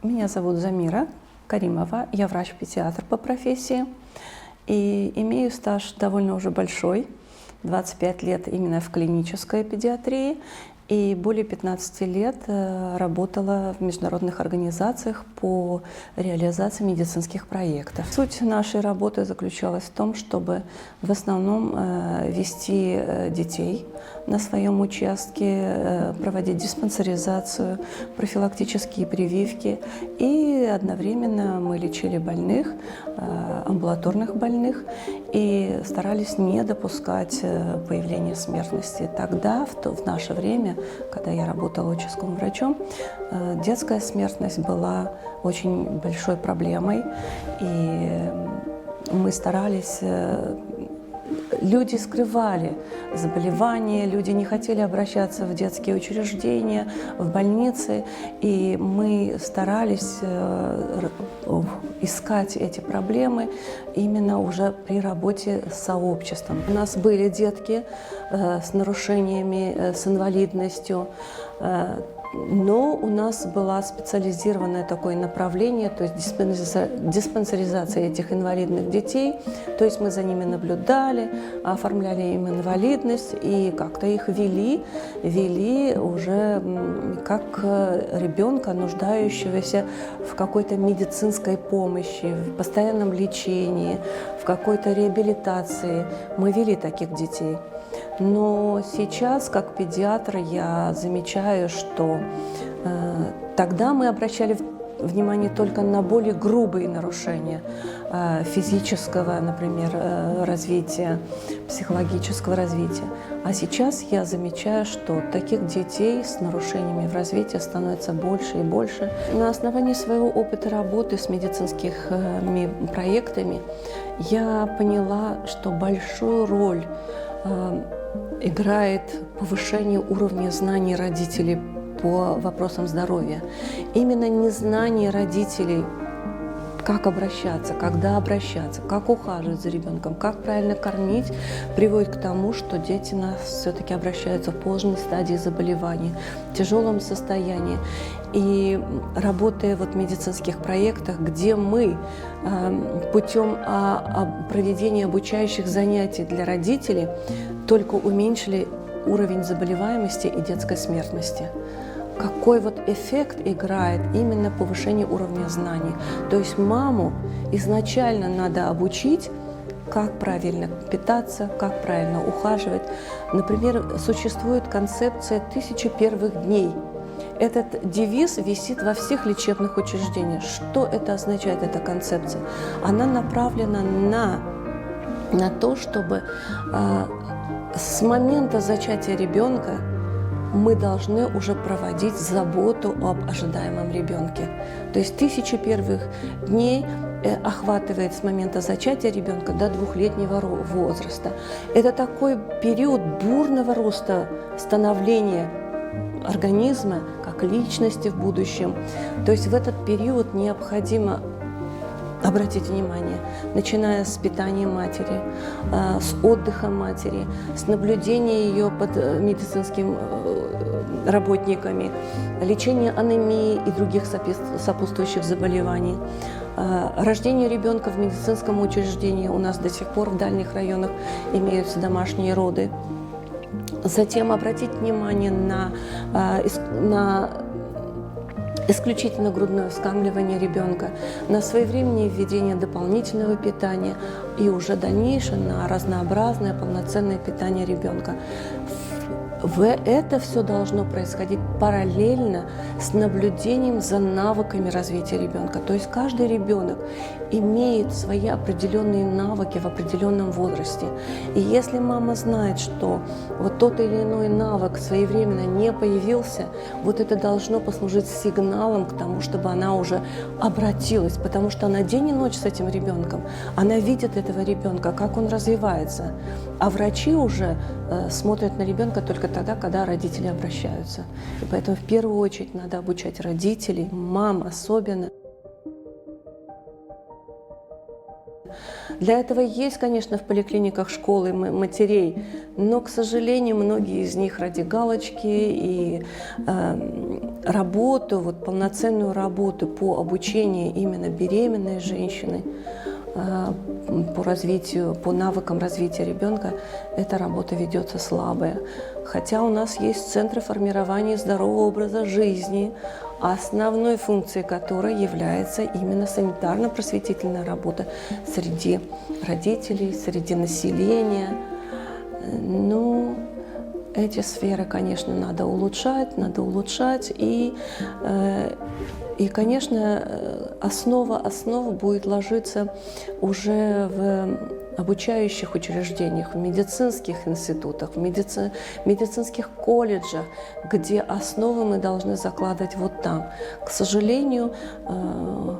Меня зовут Замира Каримова, я врач-педиатр по профессии и имею стаж довольно уже большой, 25 лет именно в клинической педиатрии и более 15 лет работала в международных организациях по реализации медицинских проектов. Суть нашей работы заключалась в том, чтобы в основном вести детей на своем участке, проводить диспансеризацию, профилактические прививки, и одновременно мы лечили больных, амбулаторных больных, и старались не допускать появления смертности. Тогда, в наше время, когда я работала участковым врачом, детская смертность была очень большой проблемой, и мы старались. Люди скрывали заболевания, люди не хотели обращаться в детские учреждения, в больницы, и мы старались искать эти проблемы именно уже при работе с сообществом. У нас были детки с нарушениями, с инвалидностью, но у нас было специализированное такое направление, то есть диспансеризация этих инвалидных детей. То есть мы за ними наблюдали, оформляли им инвалидность и как-то их вели уже как ребенка, нуждающегося в какой-то медицинской помощи, в постоянном лечении, в какой-то реабилитации. Мы вели таких детей. Но сейчас, как педиатр, я замечаю, что тогда мы обращали внимание только на более грубые нарушения физического, например, развития, психологического развития. А сейчас я замечаю, что таких детей с нарушениями в развитии становится больше и больше. На основании своего опыта работы с медицинскими проектами я поняла, что большую роль играет повышение уровня знаний родителей по вопросам здоровья. Именно незнание родителей, как обращаться, когда обращаться, как ухаживать за ребенком, как правильно кормить, приводит к тому, что дети у нас все-таки обращаются в поздней стадии заболевания, в тяжелом состоянии. И работая в медицинских проектах, где мы путем проведения обучающих занятий для родителей только уменьшили уровень заболеваемости и детской смертности. Какой эффект играет именно повышение уровня знаний. То есть маму изначально надо обучить, как правильно питаться, как правильно ухаживать. Например, существует концепция 1000 первых дней. Этот девиз висит во всех лечебных учреждениях. Что это означает, эта концепция? Она направлена на то, чтобы с момента зачатия ребенка мы должны уже проводить заботу об ожидаемом ребенке. То есть 1000 первых дней охватывает с момента зачатия ребенка до 2-летнего возраста. Это такой период бурного роста, становления организма как личности в будущем. То есть в этот период необходимо обратить внимание, начиная с питания матери, с отдыха матери, с наблюдения ее под медицинскими работниками, лечения анемии и других сопутствующих заболеваний. Рождение ребенка в медицинском учреждении. У нас до сих пор в дальних районах имеются домашние роды. Затем обратить внимание на исключительно грудное вскармливание ребенка, на своевременное введение дополнительного питания и уже дальнейшее на разнообразное полноценное питание ребенка. Это все должно происходить параллельно с наблюдением за навыками развития ребенка. То есть каждый ребенок имеет свои определенные навыки в определенном возрасте. И если мама знает, что тот или иной навык своевременно не появился, это должно послужить сигналом к тому, чтобы она уже обратилась, потому что она день и ночь с этим ребенком, она видит этого ребенка, как он развивается. А врачи уже смотрят на ребенка только тогда, когда родители обращаются. И поэтому в первую очередь надо обучать родителей, мам особенно. Для этого есть, конечно, в поликлиниках школы матерей, но, к сожалению, многие из них ради галочки и работу, вот полноценную работу по обучению именно беременной женщины, по развитию, по навыкам развития ребенка, эта работа ведется слабая. Хотя у нас есть центры формирования здорового образа жизни, основной функцией которой является именно санитарно-просветительная работа среди родителей, среди населения. Ну, эти сферы, конечно, надо улучшать, и, конечно, основа будет ложиться уже в обучающих учреждениях, в медицинских институтах, в медицинских колледжах, где основы мы должны закладывать вот там. К сожалению,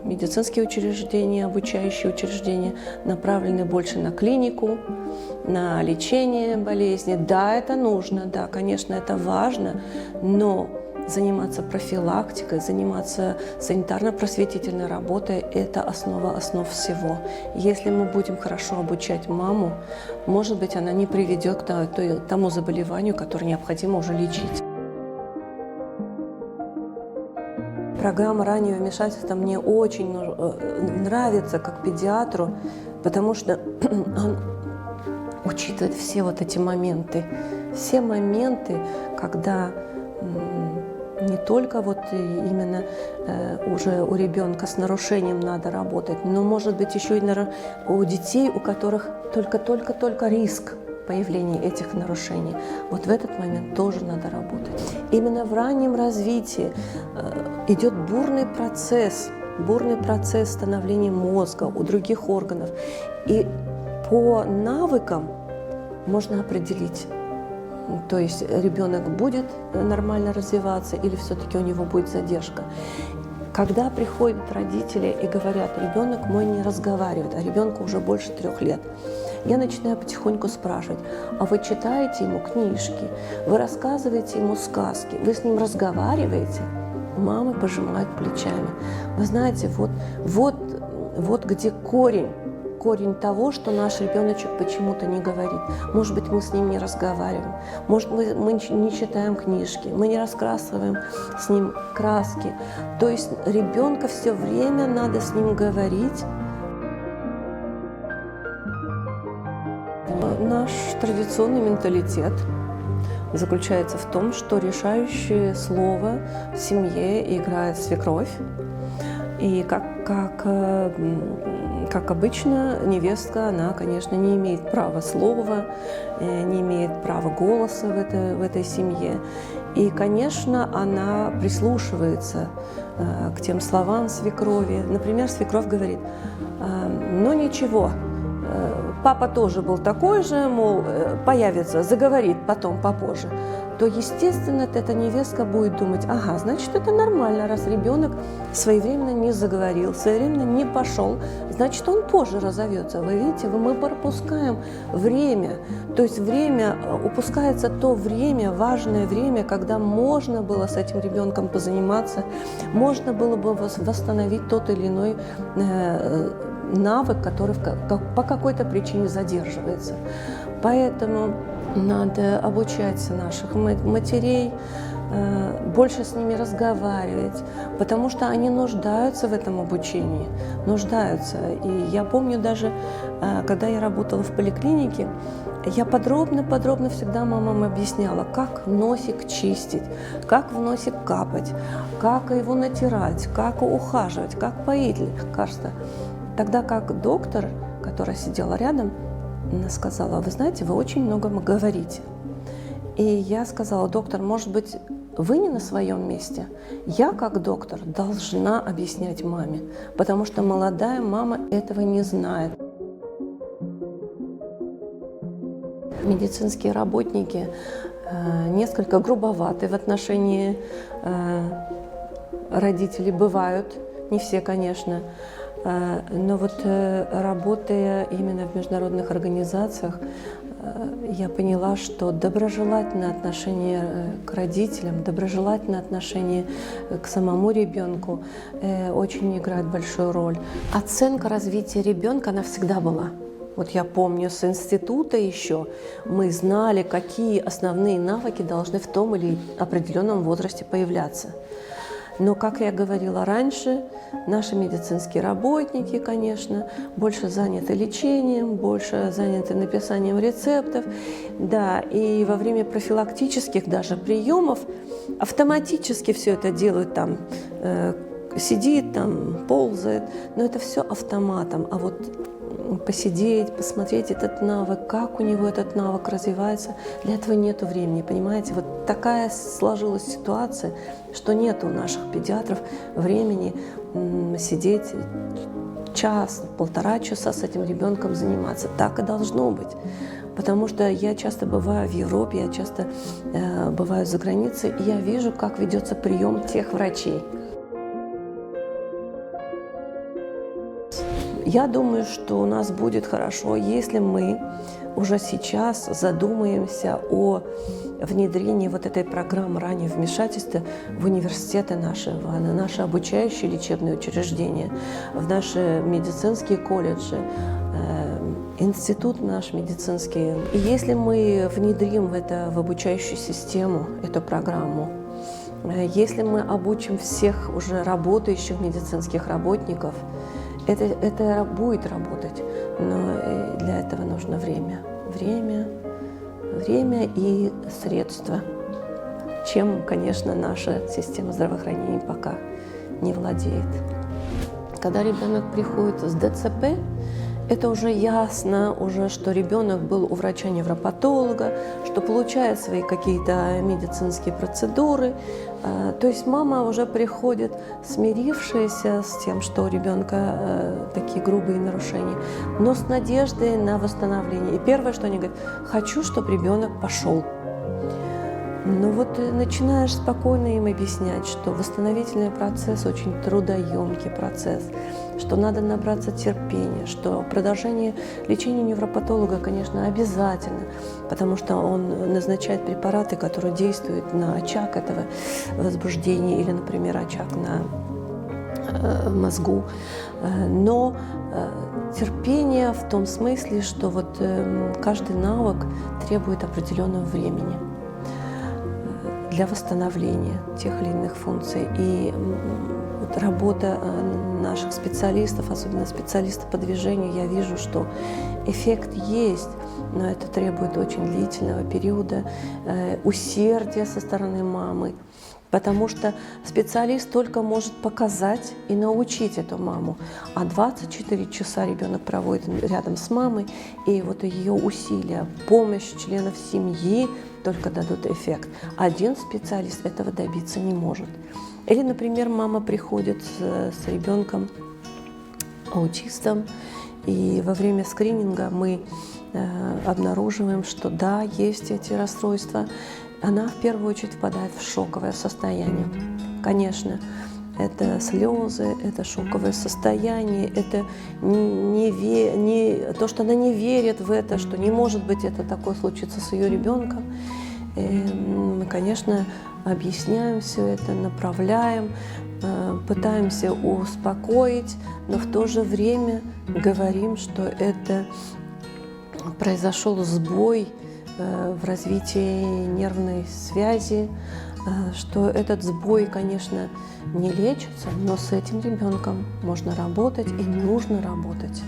медицинские учреждения, обучающие учреждения направлены больше на клинику, на лечение болезни. Да, это нужно, да, конечно, это важно, но заниматься профилактикой, заниматься санитарно-просветительной работой – это основа основ всего. Если мы будем хорошо обучать маму, может быть, она не приведет к тому заболеванию, которое необходимо уже лечить. Программа раннего вмешательства мне очень нравится как педиатру, потому что он учитывает все вот эти моменты, когда не только вот именно уже у ребенка с нарушением надо работать, но, может быть, еще и у детей, у которых только риск появления этих нарушений. Вот в этот момент тоже надо работать. Именно в раннем развитии идет бурный процесс становления мозга у других органов. И по навыкам можно определить, то есть ребенок будет нормально развиваться или все-таки у него будет задержка. Когда приходят родители и говорят, ребенок мой не разговаривает, а ребенку уже больше 3 лет, я начинаю потихоньку спрашивать, а вы читаете ему книжки, вы рассказываете ему сказки, вы с ним разговариваете? Мамы пожимают плечами. Вы знаете, вот где корень того, что наш ребеночек почему-то не говорит. Может быть, мы с ним не разговариваем, может, мы не читаем книжки, мы не раскрасываем с ним краски. То есть ребенка все время надо с ним говорить. Наш традиционный менталитет заключается в том, что решающее слово в семье играет свекровь. И как обычно, невестка, она, конечно, не имеет права слова, не имеет права голоса в этой семье. И, конечно, она прислушивается к тем словам свекрови. Например, свекровь говорит, ну ничего, папа тоже был такой же, мол, появится, заговорит потом, попозже. То, естественно, эта невестка будет думать, ага, значит, это нормально, раз ребенок своевременно не заговорил, своевременно не пошел, значит, он позже разовьется. Вы видите, мы пропускаем время, то есть упускается то время, важное время, когда можно было с этим ребенком позаниматься, можно было бы восстановить тот или иной навык, который по какой-то причине задерживается. Поэтому надо обучать наших матерей, больше с ними разговаривать, потому что они нуждаются в этом обучении, нуждаются. И я помню даже, когда я работала в поликлинике, я подробно всегда мамам объясняла, как носик чистить, как в носик капать, как его натирать, как ухаживать, как поить лекарства. Тогда как доктор, которая сидела рядом, сказала, вы знаете, вы очень много говорите. И я сказала, доктор, может быть, вы не на своем месте? Я, как доктор, должна объяснять маме, потому что молодая мама этого не знает. Медицинские работники несколько грубоваты в отношении родителей бывают, не все, конечно. Но вот работая именно в международных организациях, я поняла, что доброжелательное отношение к родителям, доброжелательное отношение к самому ребенку очень играет большую роль. Оценка развития ребенка, она всегда была. Вот я помню, с института еще мы знали, какие основные навыки должны в том или определенном возрасте появляться. Но, как я говорила раньше, наши медицинские работники, конечно, больше заняты лечением, больше заняты написанием рецептов. Да, и во время профилактических даже приемов автоматически все это делают там, сидит там, ползает, но это все автоматом. А вот посидеть, посмотреть этот навык, как у него этот навык развивается, для этого нет времени, понимаете? Вот такая сложилась ситуация, что нет у наших педиатров времени сидеть час, полтора часа с этим ребенком заниматься. Так и должно быть. Потому что я часто бываю в Европе, я часто бываю за границей, и я вижу, как ведется прием тех врачей. Я думаю, что у нас будет хорошо, если мы уже сейчас задумаемся о внедрении вот этой программы раннего вмешательства в университеты наши, в наши обучающие лечебные учреждения, в наши медицинские колледжи, институт наш медицинский. И если мы внедрим это в обучающую систему, эту программу, если мы обучим всех уже работающих медицинских работников, это будет работать, но для этого нужно время. Время и средства, чем, конечно, наша система здравоохранения пока не владеет. Когда ребенок приходит с ДЦП, это уже ясно, что ребенок был у врача-невропатолога, что получает свои какие-то медицинские процедуры. То есть мама уже приходит, смирившаяся с тем, что у ребенка такие грубые нарушения, но с надеждой на восстановление. И первое, что они говорят: хочу, чтобы ребенок пошел. Ну вот начинаешь спокойно им объяснять, что восстановительный процесс очень трудоемкий процесс, что надо набраться терпения, что продолжение лечения невропатолога, конечно, обязательно, потому что он назначает препараты, которые действуют на очаг этого возбуждения или, например, очаг на мозгу. Но терпение в том смысле, что вот каждый навык требует определенного времени для восстановления тех или иных функций. И работа наших специалистов, особенно специалистов по движению, я вижу, что эффект есть, но это требует очень длительного периода, усердия со стороны мамы, потому что специалист только может показать и научить эту маму, а 24 часа ребенок проводит рядом с мамой, и вот ее усилия, помощь членов семьи только дадут эффект. Один специалист этого добиться не может. Или, например, мама приходит с ребенком аутистом, и во время скрининга мы обнаруживаем, что да, есть эти расстройства. Она в первую очередь впадает в шоковое состояние. Конечно, это слезы, это шоковое состояние, это то, что она не верит в это, что не может быть это такое случится с ее ребенком. И мы, конечно, объясняем все это, направляем, пытаемся успокоить, но в то же время говорим, что это произошел сбой в развитии нервной связи, что этот сбой, конечно, не лечится, но с этим ребенком можно работать и нужно работать.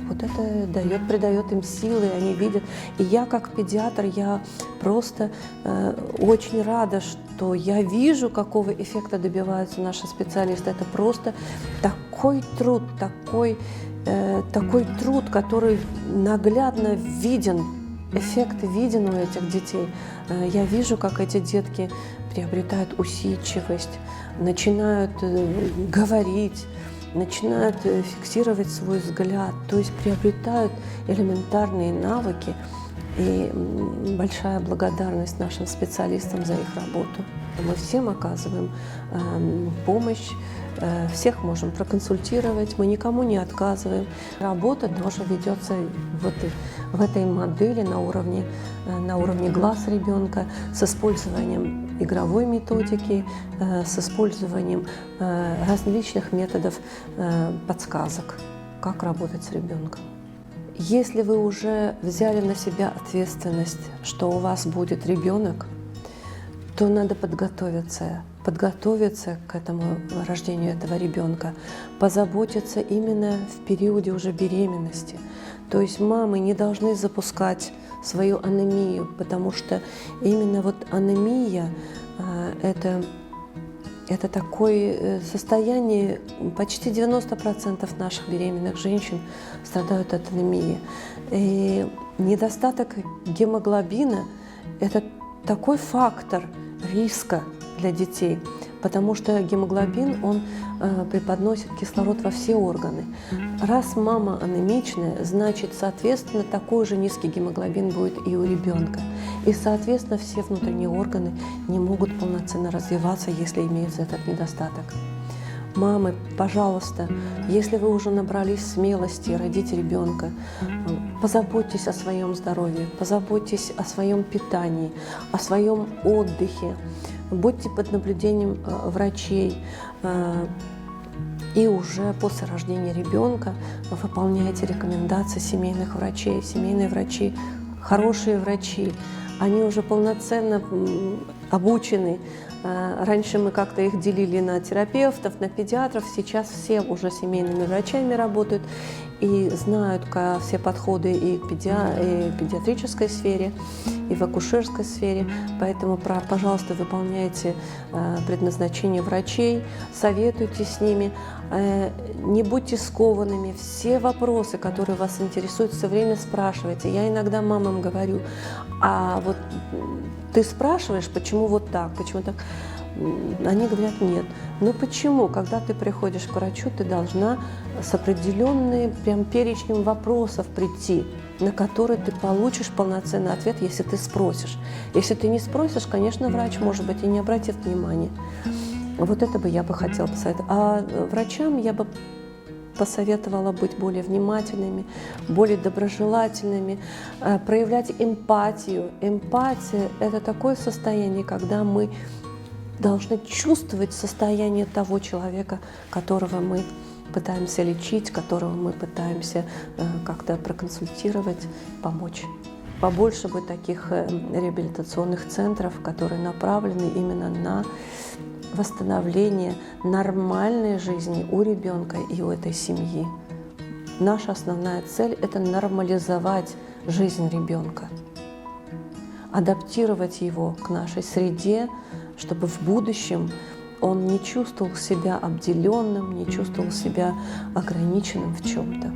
Вот это придает им силы, они видят. И я, как педиатр, я просто очень рада, что я вижу, какого эффекта добиваются наши специалисты. Это просто такой труд, такой труд, который наглядно виден, эффект виден у этих детей. Я вижу, как эти детки приобретают усидчивость, начинают говорить, начинают фиксировать свой взгляд, то есть приобретают элементарные навыки. И большая благодарность нашим специалистам за их работу. Мы всем оказываем помощь, всех можем проконсультировать, мы никому не отказываем. Работа тоже ведется в этой модели на уровне глаз ребенка с использованием игровой методики, с использованием различных методов подсказок, как работать с ребенком. Если вы уже взяли на себя ответственность, что у вас будет ребенок, то надо подготовиться к этому рождению этого ребенка, позаботиться именно в периоде уже беременности. То есть мамы не должны запускать свою анемию, потому что именно вот анемия это такое состояние, почти 90% наших беременных женщин страдают от анемии. И недостаток гемоглобина – это такой фактор риска для детей, потому что гемоглобин, он преподносит кислород во все органы. Раз мама анемичная, значит, соответственно, такой же низкий гемоглобин будет и у ребенка. И, соответственно, все внутренние органы не могут полноценно развиваться, если имеется этот недостаток. Мамы, пожалуйста, если вы уже набрались смелости родить ребенка, позаботьтесь о своем здоровье, позаботьтесь о своем питании, о своем отдыхе, будьте под наблюдением врачей. И уже после рождения ребенка выполняйте рекомендации семейных врачей. Семейные врачи, хорошие врачи, они уже полноценно обучены. Раньше мы как-то их делили на терапевтов, на педиатров. Сейчас все уже семейными врачами работают и знают все подходы и в педиатрической сфере, и в акушерской сфере. Поэтому, пожалуйста, выполняйте предназначение врачей, советуйтесь с ними, не будьте скованными. Все вопросы, которые вас интересуют, все время спрашивайте. Я иногда мамам говорю: а вот ты спрашиваешь, почему вот так, почему так? Они говорят: нет. Ну почему? Когда ты приходишь к врачу, ты должна с определенным прям перечнем вопросов прийти, на которые ты получишь полноценный ответ, если ты спросишь. Если ты не спросишь, конечно, врач, может быть, и не обратит внимания. Вот это бы я бы хотела посоветовать. А врачам я бы посоветовала быть более внимательными, более доброжелательными, проявлять эмпатию. Эмпатия – это такое состояние, когда мы должны чувствовать состояние того человека, которого мы пытаемся лечить, которого мы пытаемся как-то проконсультировать, помочь. Побольше бы таких реабилитационных центров, которые направлены именно на восстановление нормальной жизни у ребенка и у этой семьи. Наша основная цель – это нормализовать жизнь ребенка, адаптировать его к нашей среде, чтобы в будущем он не чувствовал себя обделенным, не чувствовал себя ограниченным в чем-то.